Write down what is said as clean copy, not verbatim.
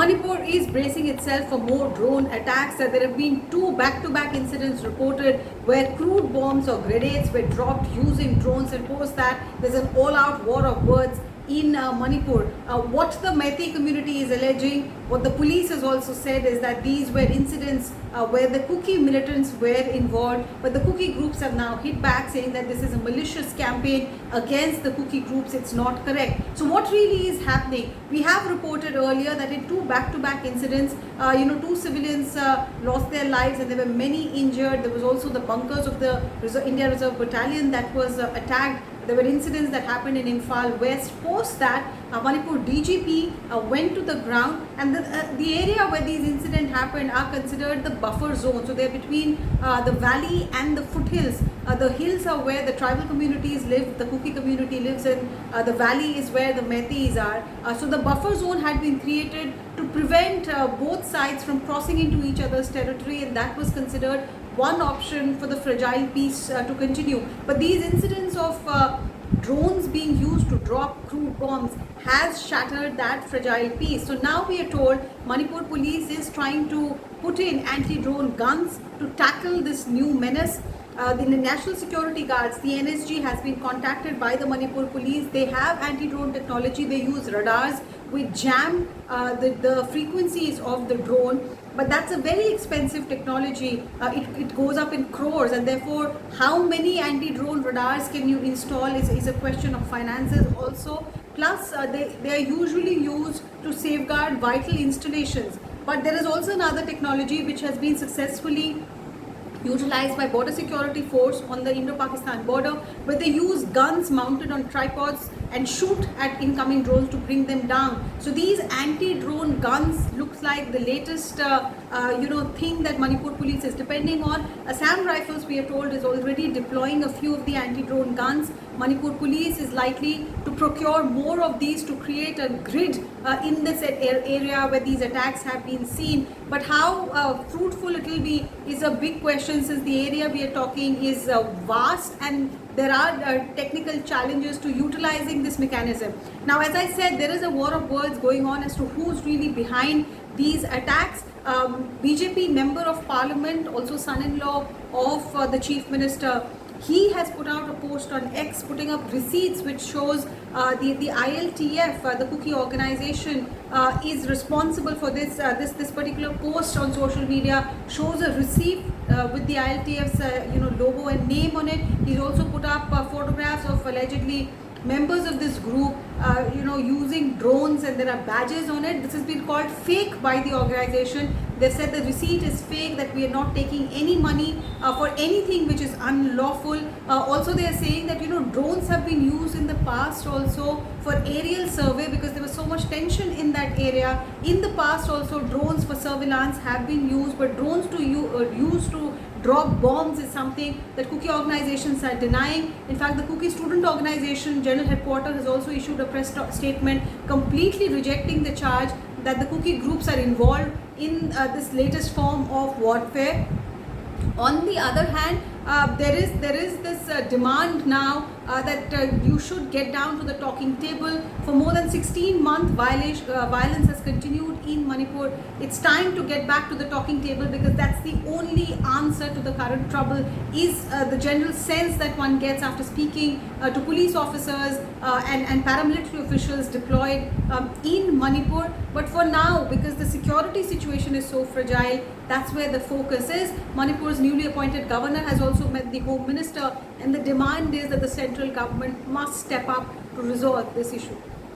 Manipur is bracing itself for more drone attacks. There have been two back-to-back incidents reported where crude bombs or grenades were dropped using drones, and post that there's an all-out war of words in Manipur. What the Meitei community is alleging, what the police has also said, is that these were incidents where the Kuki militants were involved, but the Kuki groups have now hit back, saying that this is a malicious campaign against the Kuki groups. It's not correct. So what really is happening? We have reported earlier that in two back-to-back incidents, two civilians lost their lives and there were many injured. There was also the bunkers of the India Reserve Battalion that was attacked. There were incidents that happened in Imphal West. Post that, Manipur DGP went to the ground, and the area where these incidents happened are considered the buffer zone. So they're between the valley and the foothills. The hills are where the tribal communities live, the Kuki community lives in, the valley is where the Meiteis are. So the buffer zone had been created to prevent both sides from crossing into each other's territory, and that was considered one option for the fragile peace to continue. But these incidents of drones being used to drop crude bombs has shattered that fragile peace. So now we are told Manipur police is trying to put in anti-drone guns to tackle this new menace. The National Security Guards, the NSG, has been contacted by the Manipur police. They have anti-drone technology. They use radars which jam the frequencies of the drone. But that's a very expensive technology. It goes up in crores, and therefore how many anti-drone radars can you install is a question of finances also. Plus they are usually used to safeguard vital installations. But there is also another technology which has been successfully utilized by Border Security Force on the Indo-Pakistan border, where they use guns mounted on tripods and shoot at incoming drones to bring them down. So these anti-drone guns looks like the latest thing that Manipur police is depending on. Assam Rifles, we are told, is already deploying a few of the anti-drone guns. Manipur police is likely to procure more of these to create a grid in this area where these attacks have been seen. But how fruitful it will be is a big question, since the area we are talking is vast and there are technical challenges to utilizing this mechanism. Now, as I said, there is a war of words going on as to who's really behind these attacks. BJP member of parliament, also son-in-law of the chief minister, he has put out a post on X putting up receipts which shows the ILTF, the Kuki organization, is responsible for this. This particular post on social media shows a receipt with the ILTF's logo and name on it. He's also put up photographs of allegedly members of this group using drones, and there are badges on it. This has been called fake by the organization. They said the receipt is fake, that we are not taking any money for anything which is unlawful. Also they are saying that drones have been used in the past also for aerial survey, because there was so much tension in that area. In the past also drones for surveillance have been used, but drones to used to drop bombs is something that Kuki organizations are denying. In fact, the Kuki student organization general headquarters has also issued a press statement completely rejecting the charge that the Kuki groups are involved in this latest form of warfare. On the other hand, there is this demand now that you should get down to the talking table. For more than 16 months, violence has continued in Manipur. It's time to get back to the talking table, because that's the only answer to the current trouble, is the general sense that one gets after speaking to police officers and paramilitary officials deployed in Manipur. But for now, because the security situation is so fragile, that's where the focus is. Manipur's newly appointed governor has also met the Home Minister, and the demand is that the central government must step up to resolve this issue.